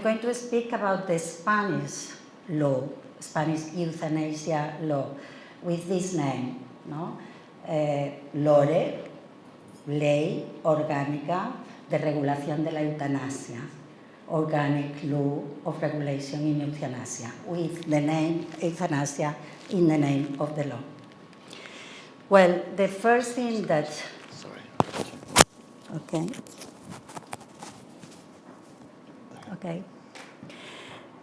going to speak about the Spanish law, Spanish euthanasia law, with this name, no? LORE, Ley Orgánica de Regulación de la Eutanasia, Organic Law of Regulation in Euthanasia, with the name euthanasia in the name of the law. Well, the first thing that... Sorry. Okay. Okay.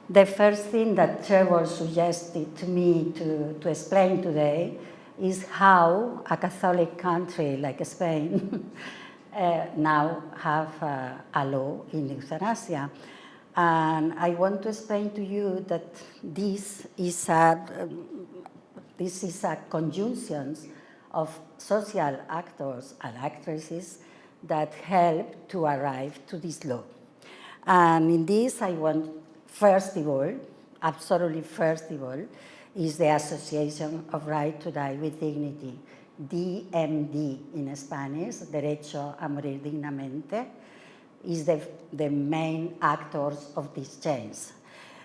The first thing that Trevor suggested to me to explain today is how a Catholic country like Spain now have a law in euthanasia. And I want to explain to you that this is a conjunction of social actors and actresses that help to arrive to this law. And in this, I want, first of all, absolutely first of all, is the Association of Right to Die with Dignity, DMD in Spanish, Derecho a Morir Dignamente, is the main actors of this change.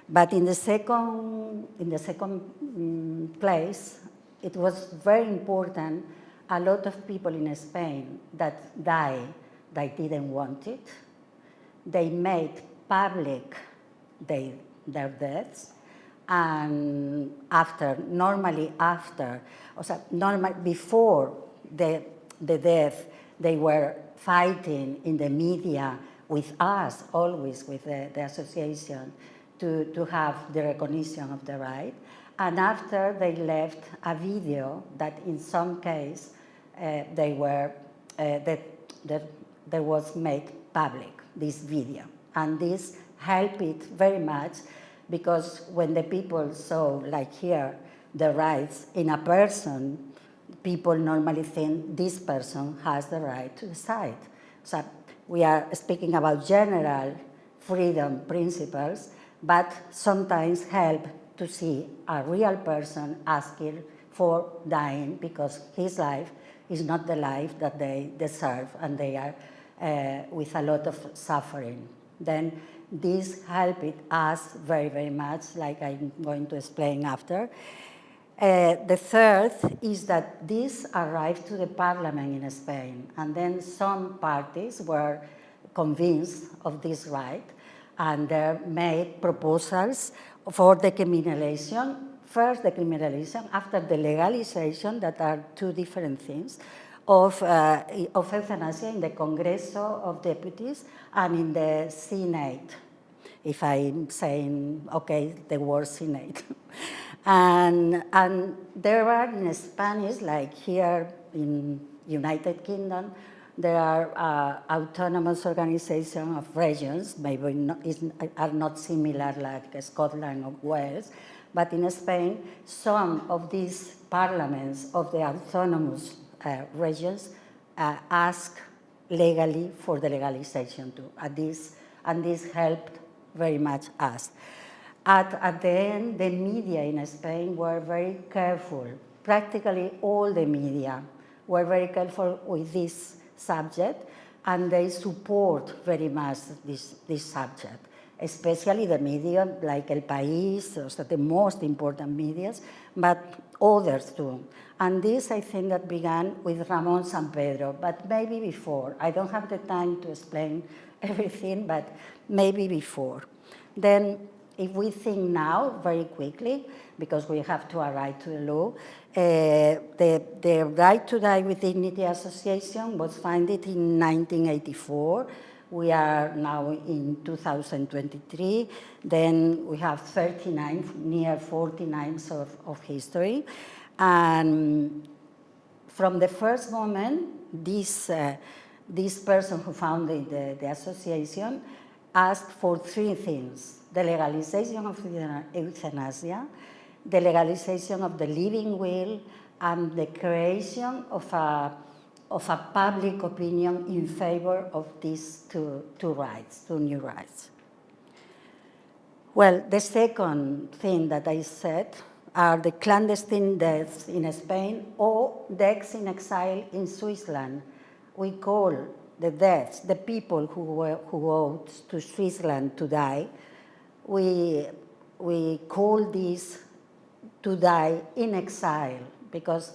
But in the second place, it was very important, a lot of people in Spain that died, they didn't want it. They made public their deaths, and before the death, they were fighting in the media with us, always with the association, to have the recognition of the right. And after, they left a video that in some case they was made public, this video. And this helped it very much, because when the people saw, like here, the rights in a person, people normally think this person has the right to decide. So we are speaking about general freedom principles, but sometimes help to see a real person asking for dying because his life is not the life that they deserve, and they are with a lot of suffering. Then this helped us very, very much, like I'm going to explain after. The third is that this arrived to the parliament in Spain, and then some parties were convinced of this right, and they made proposals for decriminalization. First decriminalization, after the legalization, that are two different things, of euthanasia in the Congreso of Deputies and in the Senate, if I'm saying, okay, the word Senate. And there are in Spanish, like here in United Kingdom, there are autonomous organizations of regions, maybe are not similar like Scotland or Wales, but in Spain, some of these parliaments of the autonomous regions ask legally for the legalization too, and this helped very much us. At the end, the media in Spain were very careful. Practically all the media were very careful with this subject, and they support very much this subject, especially the media like El País, so the most important media, but others too. And this, I think, that began with Ramon Sampedro, but maybe before. I don't have the time to explain everything, but maybe before. Then, if we think now, very quickly, because we have to arrive to the law, the Right to Die with Dignity Association was founded in 1984. We are now in 2023. Then we have 39, near 49 of history. And from the first moment, this person who founded the association asked for three things: the legalization of euthanasia, the legalization of the living will, and the creation of a public opinion in favor of these two new rights. Well, the second thing that I said are the clandestine deaths in Spain or deaths in exile in Switzerland. We call the deaths, the people who go to Switzerland to die, we call this to die in exile, because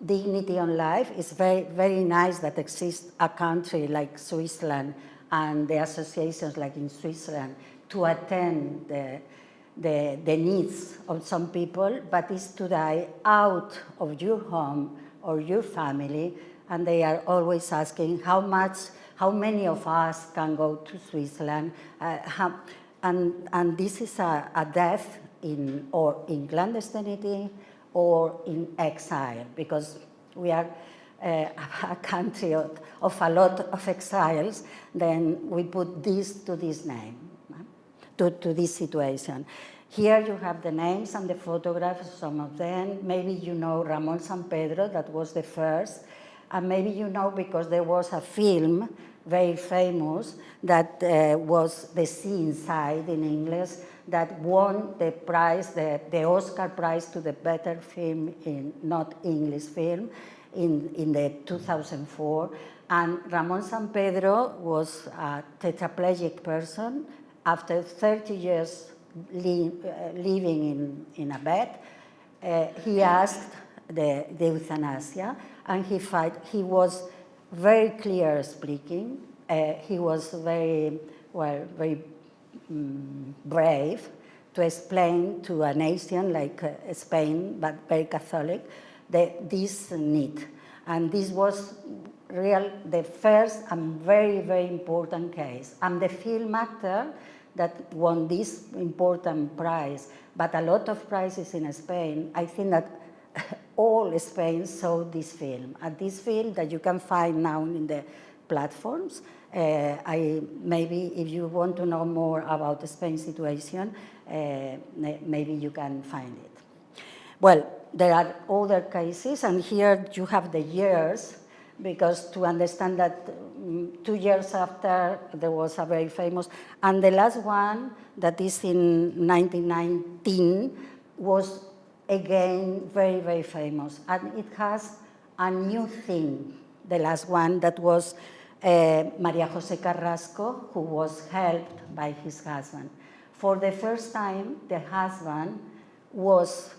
dignity on life is very, very nice that exists a country like Switzerland and the associations like in Switzerland to attend the needs of some people, but it's to die out of your home or your family, and they are always asking how many of us can go to Switzerland, and this is a death in clandestinity or in exile, because we are a country of a lot of exiles. Then we put this to this name, to this situation. Here you have the names and the photographs, some of them. Maybe you know Ramon San Pedro, that was the first. And maybe you know because there was a film, very famous, that was The Sea Inside in English, that won the prize, the Oscar prize to the better film in not English film in the 2004. And Ramon San Pedro was a tetraplegic person. After 30 years living in a bed, he asked the euthanasia, and he was very clear speaking. He was very brave to explain to a nation like Spain, but very Catholic, this need. And this was the first and very, very important case. I'm the film actor that won this important prize, but a lot of prizes in Spain. I think that all Spain saw this film. And this film that you can find now in the platforms, maybe if you want to know more about the Spain situation, maybe you can find it. Well, there are other cases, and here you have the years, because to understand that 2 years after there was a very famous, and the last one that is in 1919 was again very, very famous. And it has a new thing, the last one, that was Maria Jose Carrasco, who was helped by his husband. For the first time, the husband was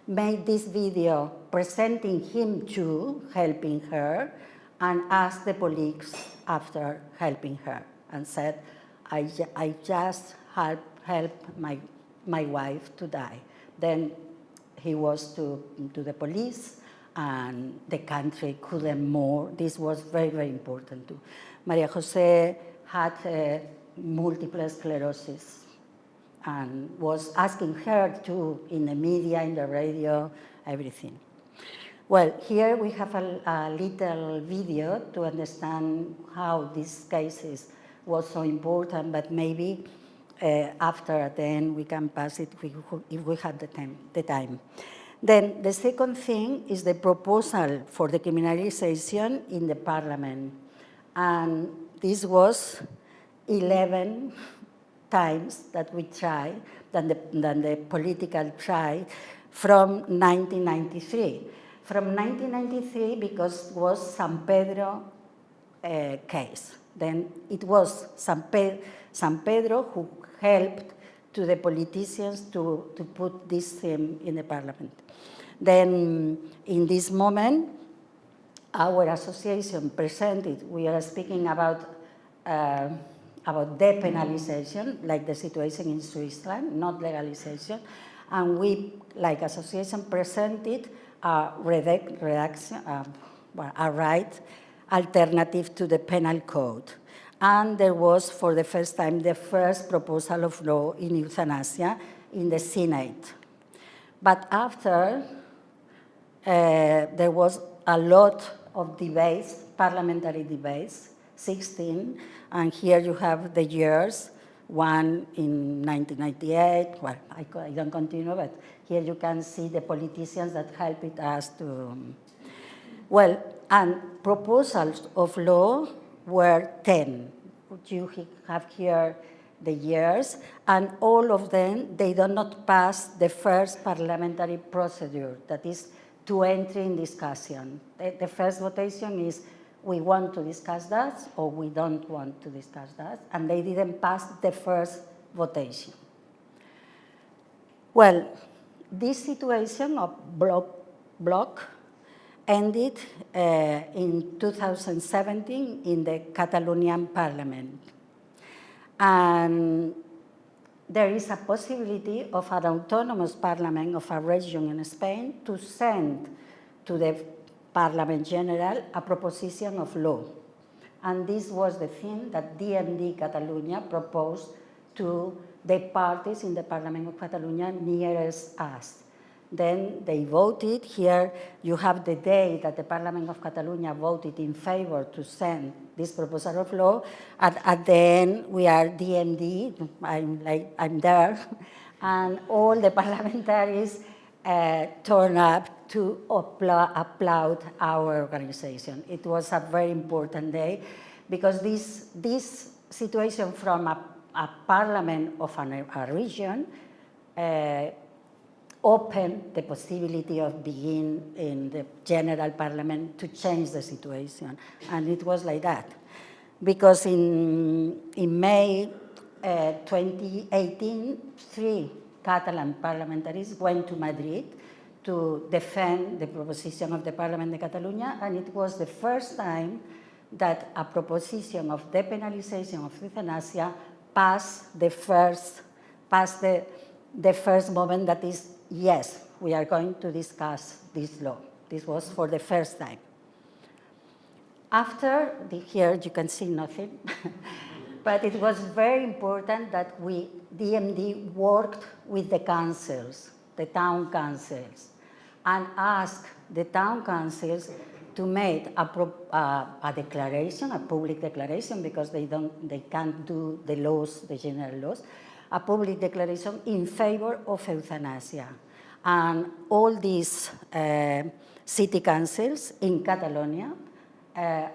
made this video presenting him to helping her, and asked the police after helping her, and said, I just helped my wife to die. Then he was to the police, and the country couldn't more. This was very, very important too. Maria Jose had multiple sclerosis, and was asking her to, in the media, in the radio, everything. Well, here we have a little video to understand how these cases was so important, but maybe after at the end we can pass it if we have the time. Then the second thing is the proposal for the criminalization in the parliament. And this was 11 times that we tried, than the political tried, from 1993. From 1993, because it was San Pedro case. Then it was San Pedro who helped to the politicians to put this theme in the parliament. Then in this moment, our association presented, we are speaking about depenalization, like the situation in Switzerland, not legalization. And we, like association, presented a right alternative to the penal code. And there was, for the first time, the first proposal of law in euthanasia in the Senate. But after, there was a lot of debates, parliamentary debates, 16, and here you have the years, one in 1998, well, I don't continue, but here you can see the politicians that helped us to, well, and proposals of law were 10. You have here the years, and all of them, they do not pass the first parliamentary procedure, that is to enter in discussion. The first votation is we want to discuss that or we don't want to discuss that, and they didn't pass the first votation. Well, this situation of block ended in 2017 in the Catalonian parliament. And there is a possibility of an autonomous parliament of a region in Spain to send to the Parliament General a proposition of law. And this was the thing that DMD Catalonia proposed to the parties in the Parliament of Catalonia nearest us. Then they voted. Here you have the day that the Parliament of Catalonia voted in favor to send this proposal of law. At the end, we are DMD, I'm there, and all the parliamentarians turned up to applaud our organization. It was a very important day because this situation from a parliament of a region opened the possibility of being in the general parliament to change the situation. And it was like that. Because in May 2018, 3 Catalan parliamentarians went to Madrid to defend the proposition of the Parliament de Catalunya, and it was the first time that a proposition of depenalization of euthanasia passed the first moment, that is, yes, we are going to discuss this law. This was for the first time. After, here you can see nothing, but it was very important that DMD worked with the councils, the town councils, and asked the town councils to make a declaration, a public declaration, because they can't do the laws, the general laws, a public declaration in favor of euthanasia. And all these city councils in Catalonia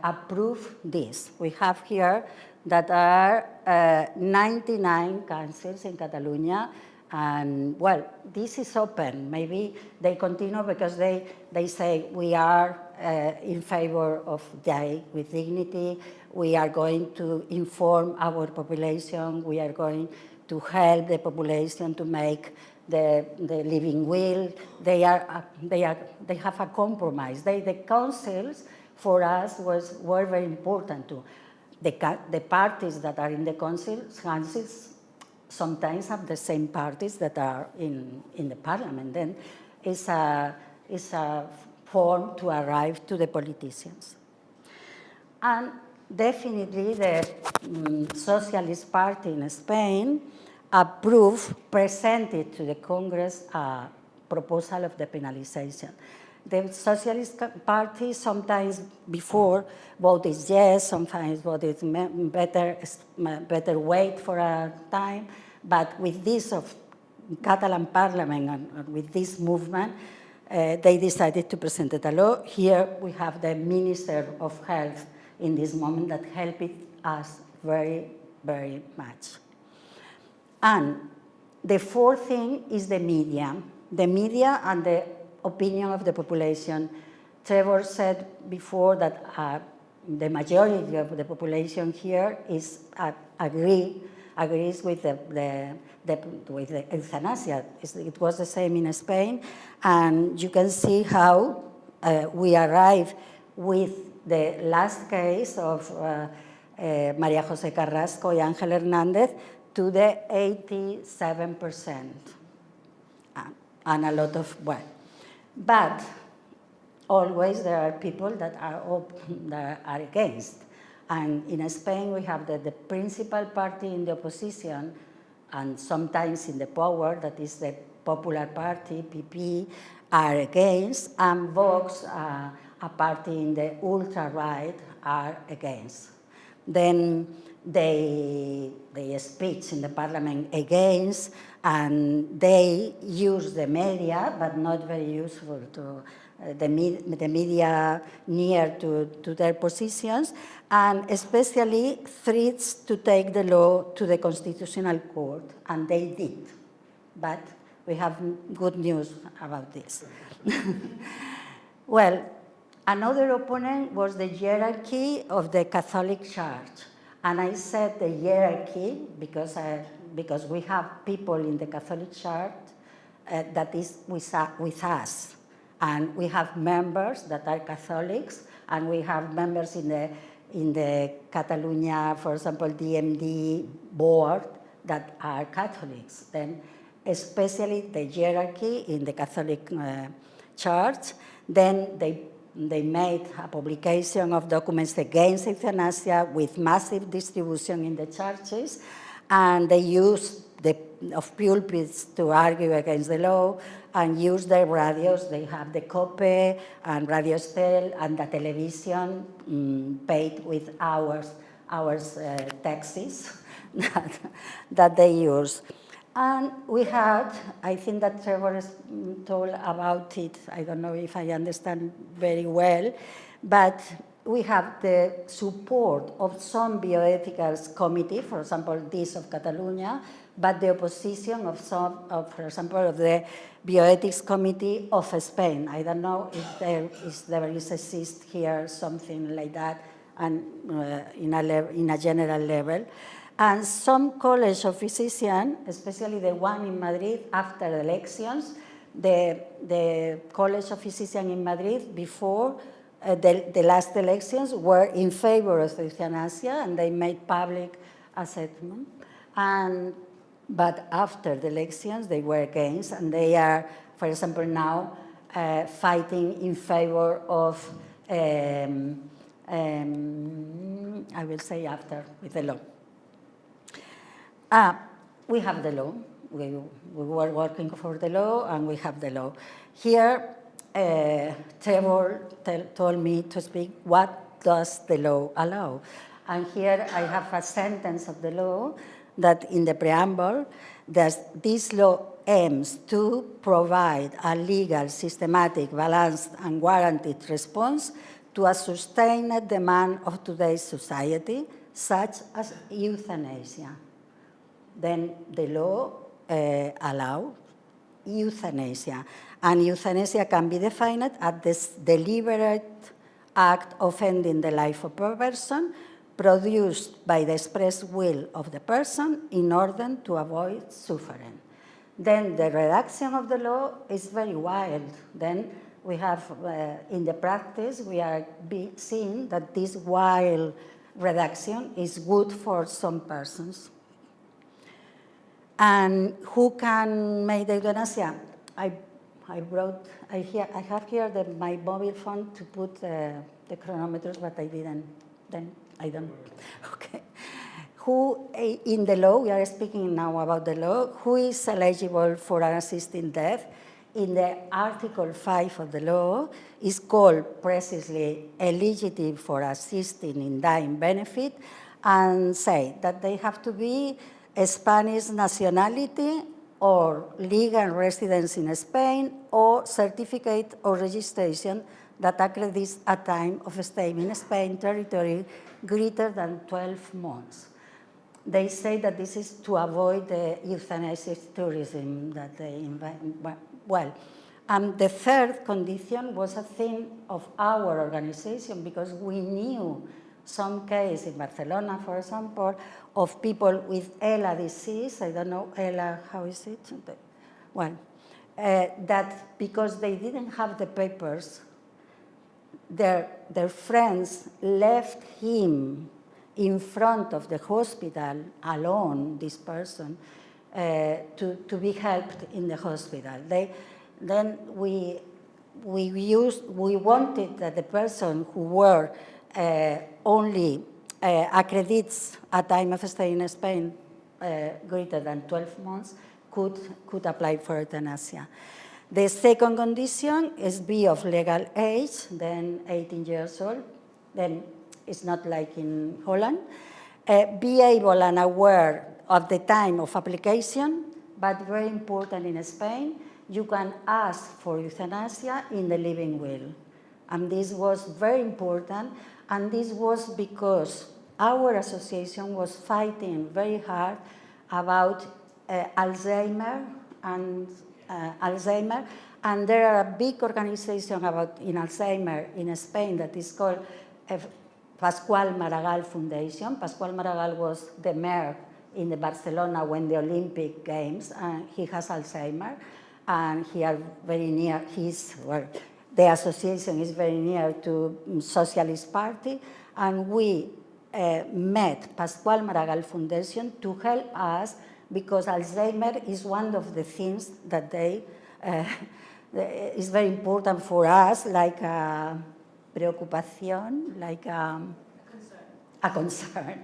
approve this. We have here that are 99 councils in Catalonia, and well, this is open. Maybe they continue because they say we are in favor of die with dignity, we are going to inform our population, we are going to help the population to make the living will. They have a compromise. The councils for us were very important too. The parties that are in the councils sometimes have the same parties that are in the parliament. Then it's a form to arrive to the politicians. And definitely the Socialist Party in Spain presented to the Congress a proposal of depenalization. The Socialist Party sometimes before voted yes, sometimes voted better wait for a time, but with this of Catalan Parliament and with this movement, they decided to present a law. Here we have the Minister of Health in this moment that helped us very, very much. And the fourth thing is the media and the opinion of the population. Trevor said before that the majority of the population here agrees with the euthanasia. It was the same in Spain, and you can see how we arrived with the last case of María José Carrasco y Ángel Hernández to the 87%, and a lot of, well, but always there are people that are against. And in Spain, we have the principal party in the opposition, and sometimes in the power, that is the Popular Party, PP, are against, and Vox, a party in the ultra-right, are against. Then they speak in the parliament against, and they use the media, but not very useful to the media near to their positions, and especially threats to take the law to the Constitutional Court, and they did. But we have good news about this. Well, another opponent was the hierarchy of the Catholic Church. And I said the hierarchy because because we have people in the Catholic Church that is with us. And we have members that are Catholics, and we have members in the Catalonia, for example, DMD board that are Catholics. Then, especially the hierarchy in the Catholic Church, then they made a publication of documents against euthanasia with massive distribution in the churches, and they used of pulpits to argue against the law, and use their radios. They have the COPE and Radio Estel and the television paid with hours taxes that they use. And we had, I think that Trevor told about it, I don't know if I understand very well, but we have the support of some bioethicals committee, for example, this of Catalonia, but the opposition of some, for example, of the bioethics committee of Spain. I don't know if there exists here something like that, and in a general level. And some college of physicians, especially the one in Madrid after the elections, the College of Physicians in Madrid before the last elections were in favor of euthanasia, and they made public a statement. But after the elections, they were against, and they are, for example, now fighting in favor of, I will say after, with the law. We have the law. We were working for the law, and we have the law. Here, Trevor told me to speak, what does the law allow? And here I have a sentence of the law that in the preamble, that this law aims to provide a legal, systematic, balanced, and guaranteed response to a sustained demand of today's society, such as euthanasia. Then the law allows euthanasia, and euthanasia can be defined as this deliberate act of ending the life of a person produced by the express will of the person in order to avoid suffering. Then the redaction of the law is very wild. Then we have, in the practice, we are seeing that this wild redaction is good for some persons. And who can make the euthanasia? I have here my mobile phone to put the chronometers, but I didn't. Then I don't. Okay. Who in the law? We are speaking now about the law. Who is eligible for an assisted death? In the Article 5 of the law, is called precisely eligible for assisting in dying benefit, and say that they have to be a Spanish nationality or legal residence in Spain or certificate or registration that accredits a time of staying in Spain territory greater than 12 months. They say that this is to avoid the euthanasia tourism that they invite. Well, the third condition was a thing of our organization, because we knew some case in Barcelona, for example, of people with ELA disease. I don't know, ELA, how is it? Well, that because they didn't have the papers, their friends left him in front of the hospital alone, this person, to be helped in the hospital. Then we wanted that the person who were only accredits a time of stay in Spain greater than 12 months could apply for euthanasia. The second condition is be of legal age, then 18 years old, then it's not like in Holland. Be able and aware of the time of application, but very important in Spain, you can ask for euthanasia in the living will. And this was very important, and this was because our association was fighting very hard about Alzheimer, and there are a big organization in Alzheimer in Spain that is called Pascual Maragall Foundation. Pascual Maragall was the mayor in the Barcelona when the Olympic Games, and he has Alzheimer, and he are very near, the association is very near to Socialist Party, and we met Pascual Maragall Foundation to help us because Alzheimer is one of the things that they is very important for us, like a preocupación, like a concern.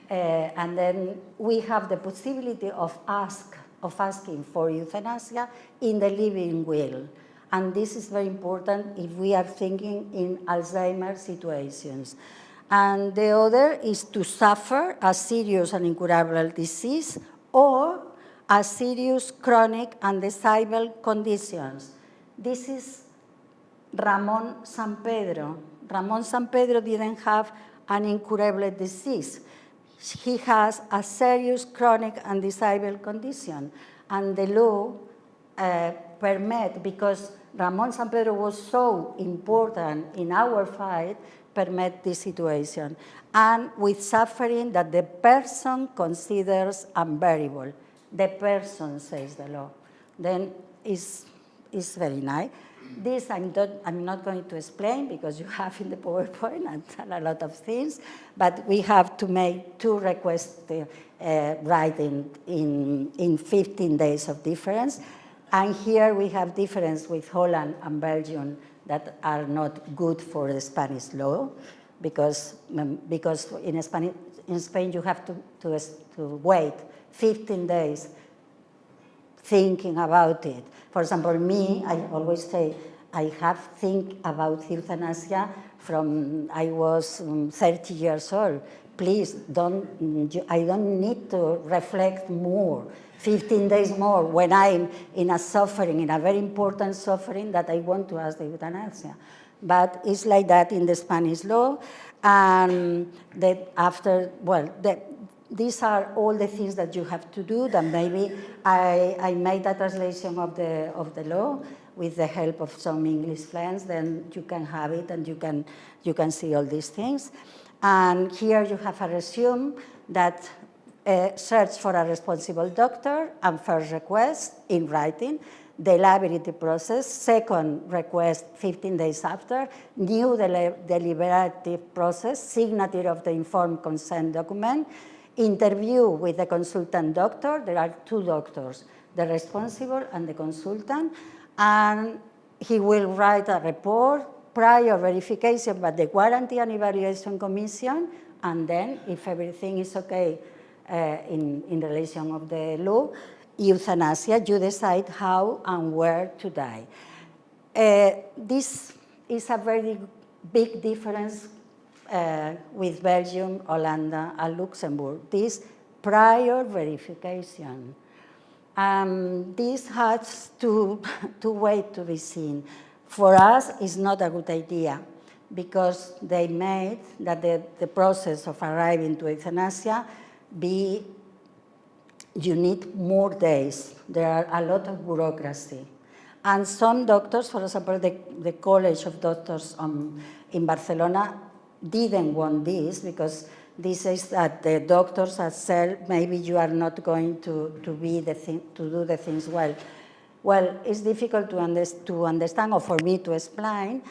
And then we have the possibility of asking for euthanasia in the living will. And this is very important if we are thinking in Alzheimer situations. And the other is to suffer a serious and incurable disease or a serious chronic and disable conditions. This is Ramon Sampedro. Ramon Sampedro didn't have an incurable disease. He has a serious chronic and disabled condition. And the law permit, because Ramon Sampedro was so important in our fight, permit this situation. And with suffering that the person considers unbearable. The person, says the law. Then it's very nice. This I'm not going to explain because you have in the PowerPoint and a lot of things, but we have to make 2 requests writing in 15 days of difference. And here we have difference with Holland and Belgium that are not good for the Spanish law because in Spain you have to wait 15 days thinking about it. For example, me, I always say, I have think about euthanasia from I was 30 years old. Please, I don't need to reflect more, 15 days more, when I'm in a suffering, in a very important suffering that I want to ask the euthanasia. But it's like that in the Spanish law, and that after, these are all the things that you have to do, that maybe I made a translation of the law with the help of some English friends, then you can have it and you can see all these things. And here you have a resume that search for a responsible doctor and first request in writing, the liability process, second request 15 days after, new deliberative process, signature of the informed consent document, interview with the consultant doctor. There are 2 doctors, the responsible and the consultant, and he will write a report, prior verification by the Guarantee and Evaluation Commission, and then if everything is okay in relation of the law, euthanasia, you decide how and where to die. This is a very big difference with Belgium, Holland, and Luxembourg, this prior verification. This has to wait to be seen. For us, it's not a good idea because they made that the process of arriving to euthanasia you need more days. There are a lot of bureaucracy. And some doctors, for example, the College of Doctors in Barcelona didn't want this because this says that the doctors have said maybe you are not going to do the things well. Well, it's difficult to understand or for me to explain,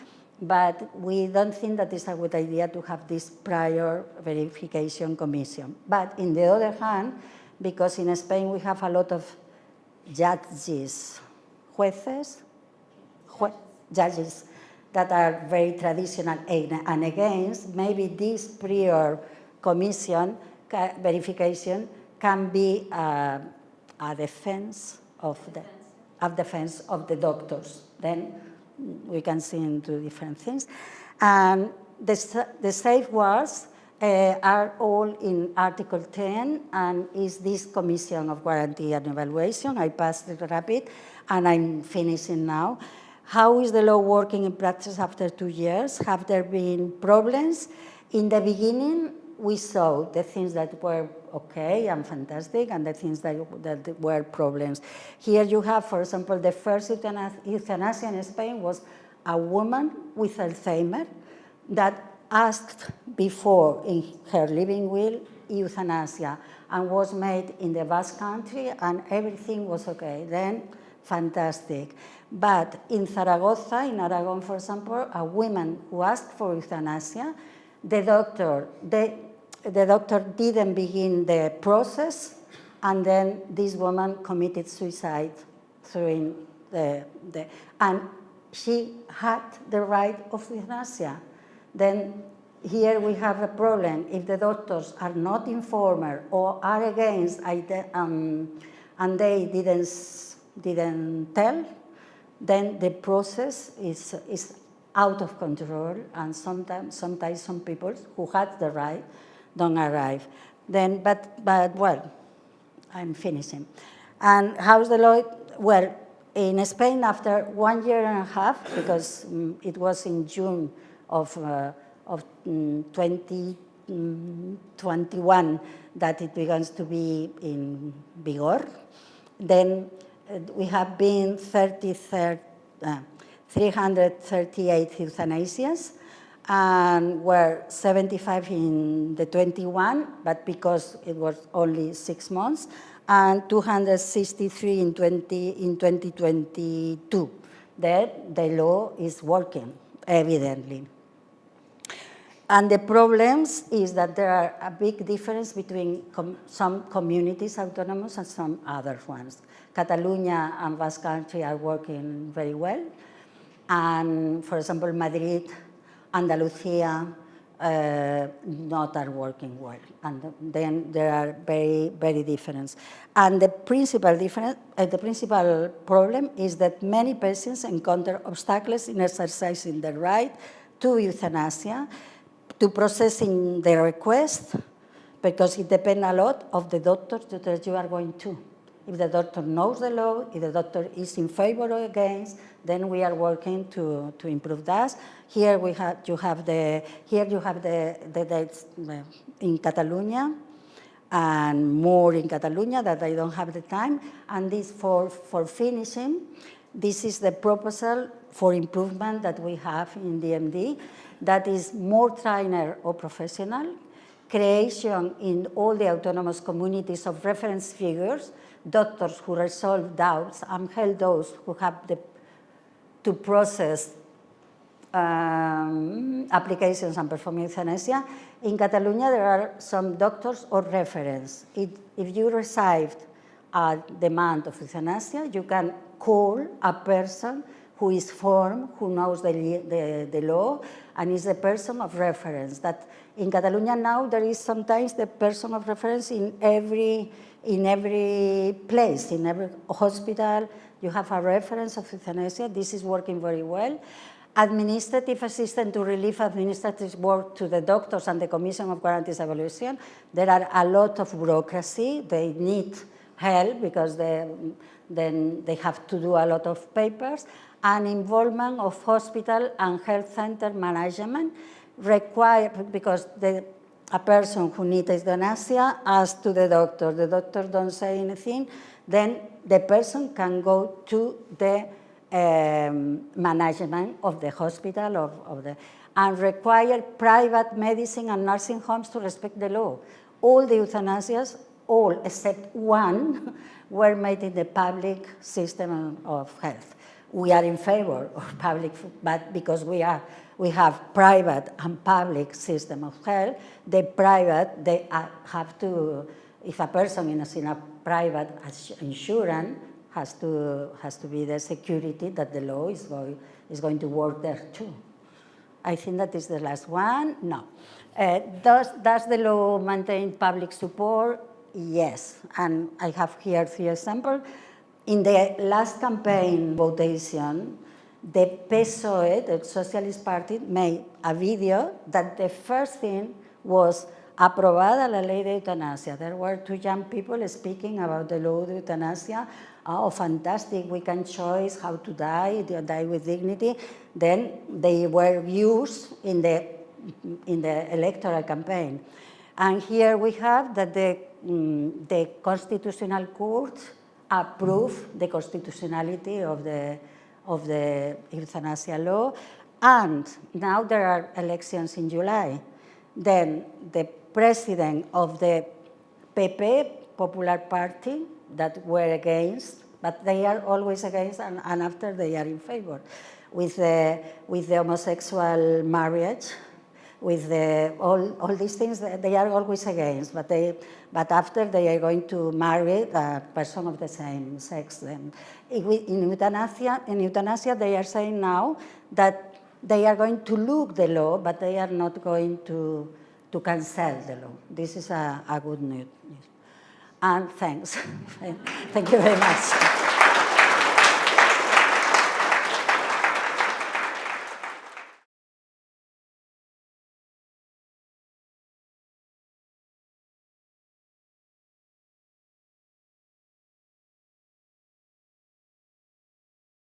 but we don't think that it's a good idea to have this prior verification commission. But in the other hand, because in Spain we have a lot of judges, judges that are very traditional and against, maybe this prior commission verification can be a defense of the doctors. Then we can see into different things. And the safeguards are all in Article 10, and is this Commission of Guarantee and Evaluation. I passed it rapid, and I'm finishing now. How is the law working in practice after 2 years? Have there been problems? In the beginning, we saw the things that were okay and fantastic and the things that were problems. Here you have, for example, the first euthanasia in Spain was a woman with Alzheimer that asked before in her living will euthanasia and was made in the Basque Country, and everything was okay. Then, fantastic. But in Zaragoza, in Aragon, for example, a woman who asked for euthanasia, the doctor didn't begin the process, and then this woman committed suicide through and she had the right of euthanasia. Then here we have a problem. If the doctors are not informed or are against, and they didn't tell, then the process is out of control, and sometimes some people who had the right don't arrive. Then, but well, I'm finishing. And how's the law? Well, in Spain, after 1 year and a half, because it was in June of 2021 that it begins to be in vigor, then we have been 338 euthanasias, and were 75 in the 21, but because it was only 6 months, and 263 in 2022. That the law is working, evidently. And the problems is that there are a big difference between some communities autonomous and some other ones. Catalonia and Basque Country are working very well. And for example, Madrid, Andalusia, not are working well. And then there are very, very different. And the principal difference, the principal problem is that many patients encounter obstacles in exercising the right to euthanasia, to processing the request, because it depends a lot of the doctor that you are going to. If the doctor knows the law, if the doctor is in favor or against, then we are working to improve that. Here you have the dates in Catalonia, and more in Catalonia that I don't have the time. And this for finishing, this is the proposal for improvement that we have in DMD, that is more trainer or professional, creation in all the autonomous communities of reference figures, doctors who resolve doubts and help those who have to process applications and perform euthanasia. In Catalonia, there are some doctors or reference. If you received a demand of euthanasia, you can call a person who is formed, who knows the law, and is a person of reference. That in Catalonia now, there is sometimes the person of reference in every place, in every hospital. You have a reference of euthanasia. This is working very well. Administrative assistance to relieve administrative work to the doctors and the Commission of Guarantees Evaluation. There are a lot of bureaucracy. They need help because then they have to do a lot of papers. And involvement of hospital and health center management required, because a person who needs euthanasia asks to the doctor don't say anything, then the person can go to the management of the hospital and require private medicine and nursing homes to respect the law. All the euthanasias, all except one, were made in the public system of health. We are in favor of public, but because we have private and public system of health, the private, they have to, if a person is in a private insurance, has to be the security that the law is going to work there too. I think that is the last one. No. Does the law maintain public support? Yes. And I have here 3 examples. In the last campaign votation, the PSOE, the Socialist Party, made a video that the first thing was aprobada la ley de eutanasia. There were 2 young people speaking about the law de eutanasia. Oh, fantastic, we can choose how to die with dignity. Then they were used in the electoral campaign. And here we have that the Constitutional Court approved the constitutionality of the euthanasia law. And now there are elections in July. Then the president of the PP, Popular Party, that were against, but they are always against, and after they are in favor, with the homosexual marriage, with all these things. They are always against, but after they are going to marry a person of the same sex. Then in euthanasia, they are saying now that they are going to look the law, but they are not going to cancel the law. This is a good news. And thanks. Thank you very much.